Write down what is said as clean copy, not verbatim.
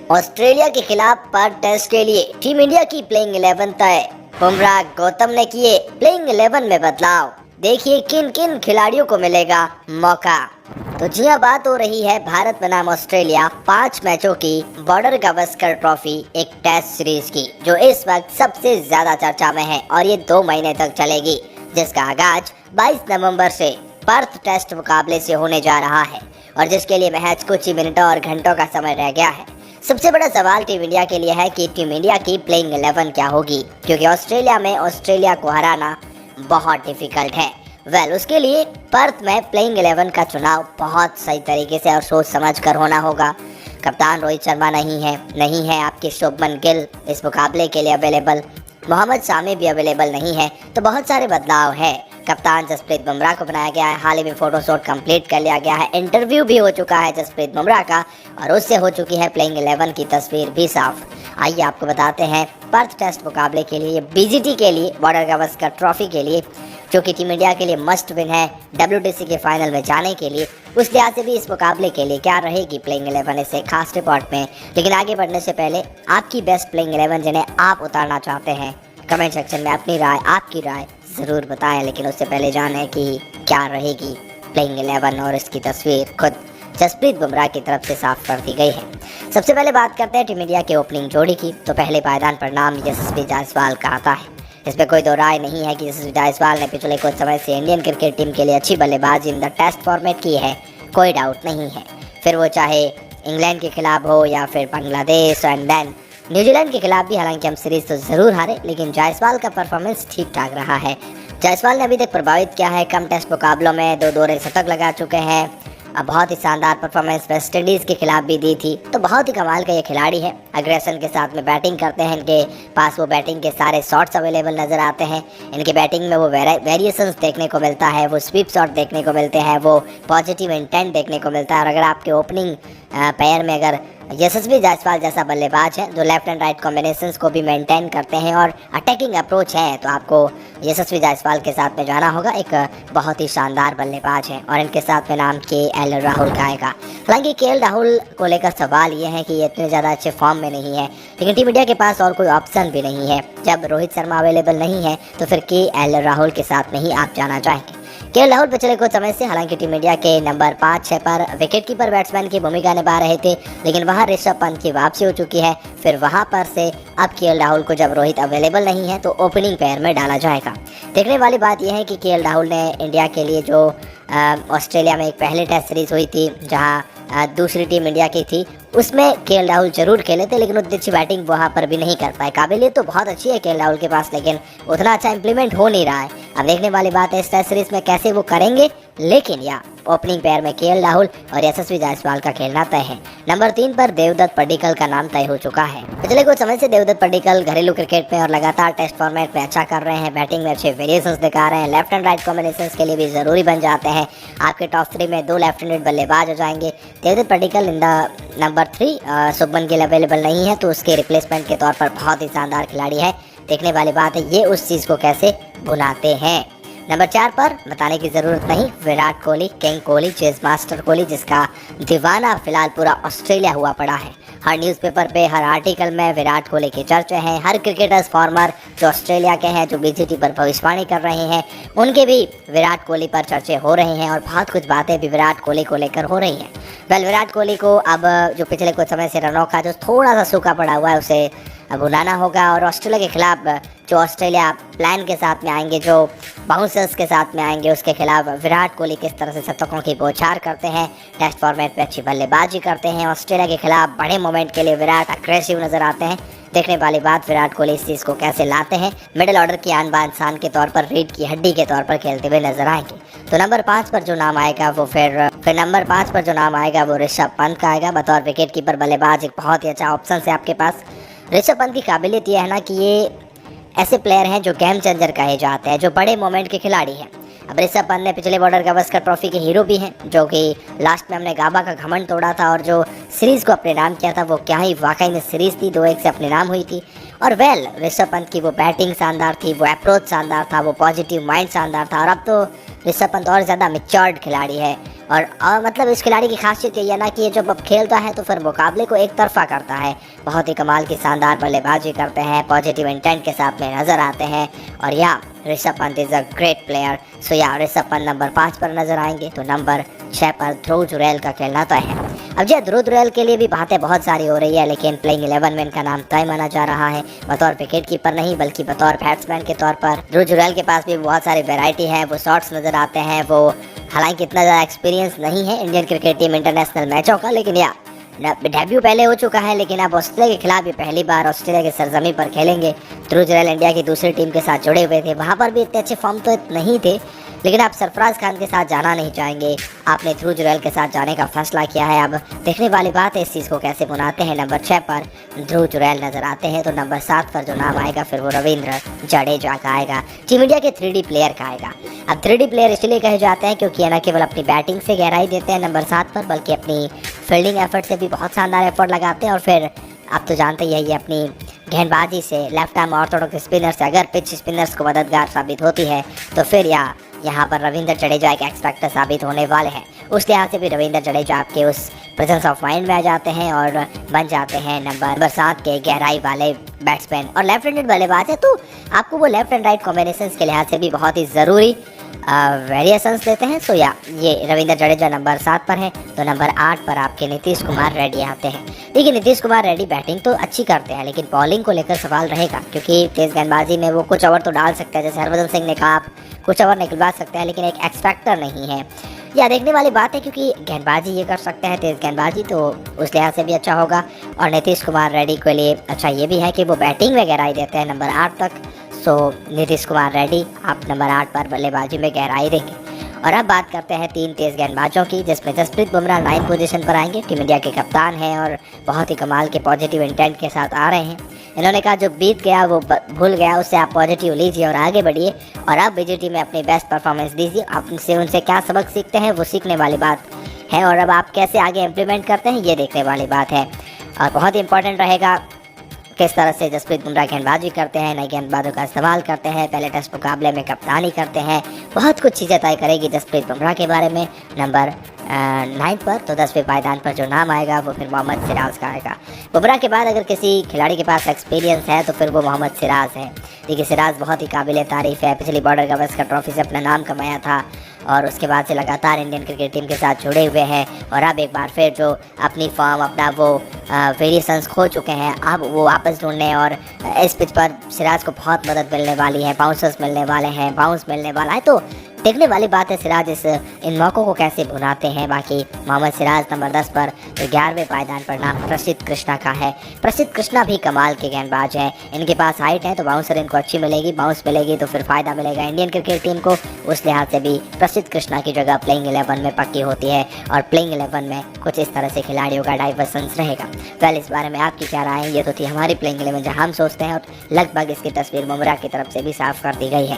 Australia के खिलाफ पर टेस्ट के लिए टीम इंडिया की प्लेइंग 11 तय। बुमराह गौतम ने किए प्लेइंग 11 में बदलाव। देखिए किन किन खिलाड़ियों को मिलेगा मौका। तो जी हाँ, बात हो रही है भारत बनाम ऑस्ट्रेलिया 5 मैचों की बॉर्डर गावस्कर ट्रॉफी एक टेस्ट सीरीज की, जो इस वक्त सबसे ज्यादा चर्चा में है और ये 2 महीने तक चलेगी, जिसका आगाज 22 नवंबर से पर्थ टेस्ट मुकाबले से होने जा रहा है और जिसके लिए महज कुछ ही मिनटों और घंटों का समय रह गया है। सबसे बड़ा सवाल टीम इंडिया के लिए है कि टीम इंडिया की प्लेइंग 11 क्या होगी, क्योंकि ऑस्ट्रेलिया को हराना बहुत डिफिकल्ट है। उसके लिए पर्थ में प्लेइंग 11 का चुनाव बहुत सही तरीके से और सोच समझ कर होना होगा। कप्तान रोहित शर्मा नहीं है आपके शुभमन गिल इस मुकाबले के लिए अवेलेबल, मोहम्मद शामी भी अवेलेबल नहीं है, तो बहुत सारे बदलाव है। कप्तान जसप्रीत बुमराह को बनाया गया है, हाल ही में फोटोशॉट कंप्लीट कर लिया गया है, इंटरव्यू भी हो चुका है जसप्रीत बुमराह का और उससे हो चुकी है प्लेइंग 11 की तस्वीर भी साफ। आइए आपको बताते हैं पर्थ टेस्ट मुकाबले के लिए, बीजीटी के लिए, बॉर्डर गावस्कर ट्रॉफी के लिए, जो कि टीम इंडिया के लिए मस्ट विन है WTC के फाइनल में जाने के लिए, उस लिहाज से भी इस मुकाबले के लिए क्या रहेगी प्लेइंग 11 इसे खास रिपोर्ट में। लेकिन आगे बढ़ने से पहले आपकी बेस्ट प्लेइंग 11 जिन्हें आप उतारना चाहते हैं, कमेंट सेक्शन में अपनी राय, आपकी राय ज़रूर बताएं। लेकिन उससे पहले जानें कि क्या रहेगी प्लेइंग 11 और इसकी तस्वीर खुद जसप्रीत बुमराह की तरफ से साफ कर दी गई है। सबसे पहले बात करते हैं टीम इंडिया के ओपनिंग जोड़ी की। तो पहले पायदान पर नाम यशस्वी जायसवाल का आता है। इसमें कोई दो राय नहीं है कि यशस्वी जायसवाल ने पिछले कुछ समय से इंडियन क्रिकेट टीम के लिए अच्छी बल्लेबाजी इन द टेस्ट फॉर्मेट की है, कोई डाउट नहीं है। फिर वो चाहे इंग्लैंड के खिलाफ हो या फिर बांग्लादेश एंड देन न्यूजीलैंड के खिलाफ भी, हालांकि हम सीरीज तो ज़रूर हारे, लेकिन जायसवाल का परफॉर्मेंस ठीक ठाक रहा है। जायसवाल ने अभी तक प्रभावित किया है, कम टेस्ट मुकाबलों में 2 दोहरे शतक लगा चुके हैं। अब बहुत ही शानदार परफॉर्मेंस वेस्ट इंडीज़ के खिलाफ भी दी थी, तो बहुत ही कमाल का ये खिलाड़ी है। अग्रेशन के साथ में बैटिंग करते हैं, इनके पास वो बैटिंग के सारे शॉट्स अवेलेबल नज़र आते हैं। इनकी बैटिंग में वो वेरिएशंस देखने को मिलता है, वो स्वीप शॉट देखने को मिलते हैं, वो पॉजिटिव इंटेंट देखने को मिलता है। और अगर आपके ओपनिंग पेयर में अगर यशस्वी जायसवाल जैसा बल्लेबाज है जो लेफ्ट एंड राइट कॉम्बिनेशंस को भी मेंटेन करते हैं और अटैकिंग अप्रोच है, तो आपको यशस्वी जायसवाल के साथ में जाना होगा। एक बहुत ही शानदार बल्लेबाज है और इनके साथ में नाम KL राहुल का आएगा। हालांकि KL राहुल को लेकर सवाल ये है कि ये इतने ज़्यादा अच्छे फॉर्म में नहीं है, लेकिन टीम इंडिया के पास और कोई ऑप्शन भी नहीं है। जब रोहित शर्मा अवेलेबल नहीं है तो फिर KL राहुल के साथ में ही आप जाना चाहेंगे। KL राहुल पिछले कुछ समय से हालांकि टीम इंडिया के नंबर 5-6 पर विकेट कीपर बैट्समैन की भूमिका निभा रहे थे, लेकिन वहां ऋषभ पंत की वापसी हो चुकी है। फिर वहां पर से अब KL राहुल को जब रोहित अवेलेबल नहीं है तो ओपनिंग पेयर में डाला जाएगा। देखने वाली बात यह है कि KL राहुल ने इंडिया के लिए जो ऑस्ट्रेलिया में एक पहले टेस्ट सीरीज हुई थी, जहाँ दूसरी टीम इंडिया की थी, उसमें KL राहुल जरूर खेले थे, लेकिन उतनी अच्छी बैटिंग वहाँ पर भी नहीं कर पाए। काबिलियत तो बहुत अच्छी है KL राहुल के पास, लेकिन उतना अच्छा इम्प्लीमेंट हो नहीं रहा है। अब देखने वाली बात है इस टेस्ट सीरीज में कैसे वो करेंगे, लेकिन या ओपनिंग पेयर में KL राहुल और यशस्वी जायसवाल का खेलना तय है। नंबर 3 पर देवदत्त पड्डीकल का नाम तय हो चुका है। पिछले कुछ समय से देवदत्त पड्डीकल घरेलू क्रिकेट में और लगातार टेस्ट फॉर्मेट में अच्छा कर रहे हैं, बैटिंग में अच्छे वेरिएशंस दिखा रहे हैं, लेफ्ट एंड राइट कॉम्बिनेशंस के लिए भी ज़रूरी बन जाते हैं। आपके टॉप 3 में 2 लेफ्ट हैंडेड बल्लेबाज हो जाएंगे। Devdutt Padikkal in the number 3 Shubman Gill available नहीं है, तो उसके रिप्लेसमेंट के तौर पर बहुत ही शानदार खिलाड़ी है। देखने वाली बात है ये उस चीज़ को कैसे भुनाते हैं। नंबर 4 पर बताने की ज़रूरत नहीं, Virat Kohli, king Kohli, chase master Kohli, जिसका दीवाना फिलहाल पूरा ऑस्ट्रेलिया हुआ पड़ा है। हर न्यूज़पेपर पे, हर आर्टिकल में विराट कोहली के चर्चे हैं। हर क्रिकेटर्स फॉर्मर जो ऑस्ट्रेलिया के हैं, जो BGT पर भविष्यवाणी कर रहे हैं, उनके भी विराट कोहली पर चर्चे हो रहे हैं और बहुत कुछ बातें भी विराट कोहली को लेकर हो रही हैं। विराट कोहली को अब जो पिछले कुछ समय से रनों का जो थोड़ा सा सूखा पड़ा हुआ है उसे भुनाना होगा और ऑस्ट्रेलिया के खिलाफ जो ऑस्ट्रेलिया प्लान के साथ में आएंगे, जो बाउंसर्स के साथ में आएंगे, उसके खिलाफ विराट कोहली किस तरह से शतकों की बौछार करते हैं, टेस्ट फॉर्मेट पे अच्छी बल्लेबाजी करते हैं। ऑस्ट्रेलिया के खिलाफ बड़े मोमेंट के लिए विराट अग्रेसिव नजर आते हैं। देखने वाली बात विराट कोहली इस चीज़ को कैसे लाते हैं। मिडिल ऑर्डर की आन बान शान के तौर पर, रीढ़ की हड्डी के तौर पर खेलते हुए नजर आएंगे। तो नंबर 5 पर जो नाम आएगा वो फिर नंबर 5 पर जो नाम आएगा वो ऋषभ पंत का आएगा। बतौर विकेट कीपर बल्लेबाज एक बहुत ही अच्छा ऑप्शन है आपके पास। ऋषभ पंत की काबिलियत यह है ना कि ये ऐसे प्लेयर हैं जो गेम चेंजर कहे जाते हैं, जो बड़े मोमेंट के खिलाड़ी हैं। अब ऋषभ पंत ने पिछले बॉर्डर गावस्कर ट्रॉफी के हीरो भी हैं, जो कि लास्ट में हमने गाबा का घमंड तोड़ा था और जो सीरीज़ को अपने नाम किया था, वो क्या ही वाकई में सीरीज़ थी, 2-1 से अपने नाम हुई थी। और ऋषभ पंत की वो बैटिंग शानदार थी, वो अप्रोच शानदार था, वो पॉजिटिव माइंड शानदार था। और अब तो ऋषभ पंत और ज़्यादा मैच्योर्ड खिलाड़ी है, और मतलब इस खिलाड़ी की खासियत यही है ना कि ये जब अब खेलता है तो फिर मुकाबले को एक तरफा करता है। बहुत ही कमाल की शानदार बल्लेबाजी करते हैं, पॉजिटिव इंटेंट के साथ में नजर आते हैं। और yeah Rishabh Pant is a great player. So yeah Rishabh Pant number 5 पर नजर आएंगे, तो नंबर 6 पर ध्रुव जुरैल का खेलना तय है। अब जी ध्रुव जुरैल के लिए भी बातें बहुत सारी हो रही है, लेकिन प्लेइंग 11 में इनका नाम तय माना जा रहा है। बतौर विकेट कीपर नहीं बल्कि बतौर बैट्समैन के तौर पर ध्रुव जुरैल के पास भी बहुत सारी वैरायटी है। वो शॉट्स नजर आते हैं। वो हालांकि इतना ज़्यादा एक्सपीरियंस नहीं है इंडियन क्रिकेट टीम इंटरनेशनल मैचों का, लेकिन या डेब्यू पहले हो चुका है। लेकिन अब ऑस्ट्रेलिया के खिलाफ भी पहली बार ऑस्ट्रेलिया के सरजमी पर खेलेंगे। ध्रुव जुरैल इंडिया की दूसरी टीम के साथ जुड़े हुए थे, वहाँ पर भी इतने अच्छे फॉर्म तो नहीं थे, लेकिन आप सरफराज खान के साथ जाना नहीं चाहेंगे। आपने ध्रुव जुरैल के साथ जाने का फैसला किया है। अब देखने वाली बात है इस चीज़ को कैसे बुनाते हैं। नंबर 6 पर ध्रुव जुरैल नजर आते हैं, तो नंबर 7 पर जो नाम आएगा फिर वो रविंद्र जडेजा का आएगा। टीम इंडिया के 3D प्लेयर का आएगा। अब 3D प्लेयर इसलिए कहे जाते हैं क्योंकि ये न केवल अपनी बैटिंग से गहराई देते हैं नंबर 7 पर, बल्कि अपनी फील्डिंग एफर्ट से भी बहुत शानदार एफर्ट लगाते हैं। और फिर आप तो जानते ही है ये अपनी गेंदबाजी से, लेफ्ट आर्म ऑर्थोडॉक्स स्पिनर से अगर पिच स्पिनर्स को मददगार साबित होती है, तो फिर यहाँ पर रविंद्र जडेजा एक एक्स फैक्टर साबित होने वाले हैं। उस लिहाज से भी रविंद्र जडेजा आपके उस प्रेजेंस ऑफ माइंड में आ जाते हैं और बन जाते हैं नंबर 7 के गहराई वाले बैट्समैन। और लेफ्ट हैंडेड बल्लेबाज है, तो आपको वो लेफ्ट एंड राइट कॉम्बिनेशंस के लिहाज से भी बहुत ही ज़रूरी वेरिएशंस देते हैं। सो या ये रविंद्र जडेजा नंबर 7 पर है, तो नंबर 8 पर आपके नीतीश कुमार रेड्डी आते हैं। देखिए नीतीश कुमार रेड्डी बैटिंग तो अच्छी करते हैं, लेकिन बॉलिंग को लेकर सवाल रहेगा, क्योंकि तेज़ गेंदबाजी में वो कुछ ओवर तो डाल सकते हैं, जैसे हरभजन सिंह ने कहा आप कुछ ओवर निकलवा सकते हैं, लेकिन एक एक्स फैक्टर नहीं है। यह देखने वाली बात है, क्योंकि गेंदबाजी ये कर सकते हैं तेज़ गेंदबाजी, तो उस लिहाज से भी अच्छा होगा। और नीतीश कुमार रेड्डी के लिए अच्छा ये भी है कि वो बैटिंग में गहराई देते हैं नंबर 8 तक। सो नीतीश कुमार रेड्डी आप नंबर 8 पर बल्लेबाजी में गहराई देंगे। और अब बात करते हैं 3 तेज़ गेंदबाजों की, जिसमें जसप्रीत बुमराह 9 पोजीशन पर आएंगे। टीम इंडिया के कप्तान हैं और बहुत ही कमाल के पॉजिटिव इंटेंट के साथ आ रहे हैं। इन्होंने कहा जो बीत गया वो भूल गया, उससे आप पॉजिटिव लीजिए और आगे बढ़िए, और आप बीजीटी में अपनी बेस्ट परफॉर्मेंस दीजिए। आप उनसे क्या सबक सीखते हैं वो सीखने वाली बात है, और अब आप कैसे आगे इम्प्लीमेंट करते हैं ये देखने वाली बात है। और बहुत ही इंपॉर्टेंट रहेगा किस तरह से जसप्रीत बुमराह गेंदबाजी करते हैं, नए गेंदबाजों का इस्तेमाल करते हैं, पहले टेस्ट मुकाबले में कप्तानी करते हैं। बहुत कुछ चीज़ें तय करेगी जसप्रीत बुमराह के बारे में। नंबर 9 पर तो 10वें पायदान पर जो नाम आएगा वो फिर मोहम्मद सिराज का आएगा। बुमराह के बाद अगर किसी खिलाड़ी के पास एक्सपीरियंस है तो फिर वो मोहम्मद सिराज है। देखिए सिराज बहुत ही काबिल तारीफ़ है, पिछली बॉर्डर गावस्कर ट्रॉफी से अपना नाम कमाया था और उसके बाद से लगातार इंडियन क्रिकेट टीम के साथ जुड़े हुए हैं। और अब एक बार फिर जो अपनी फॉर्म अपना वो वेरिएशंस खो चुके हैं, अब वो वापस ढूंढने, और इस पिच पर सिराज को बहुत मदद मिलने वाली है, बाउंसर्स मिलने वाले हैं, बाउंस मिलने वाला है। तो देखने वाली बात है सिराज इन मौक़ों को कैसे भुनाते हैं। बाकी मोहम्मद सिराज नंबर 10 पर, तो 11वें पायदान पर नाम प्रसिद्ध कृष्णा का है। प्रसिद्ध कृष्णा भी कमाल के गेंदबाज हैं, इनके पास हाइट है तो बाउंसर इनको अच्छी मिलेगी, बाउंस मिलेगी तो फिर फ़ायदा मिलेगा इंडियन क्रिकेट टीम को। उस लिहाज से भी प्रसिद्ध कृष्णा की जगह प्लेइंग 11 में पक्की होती है, और प्लेइंग 11 में कुछ इस तरह से खिलाड़ियों का डाइवर्सेंस रहेगा। वेल इस बारे में आपकी क्या राय है? ये तो थी हमारी प्लेइंग 11 जहाँ हम सोचते हैं, और लगभग इसकी तस्वीर बुमराह की तरफ से भी साफ कर दी गई है।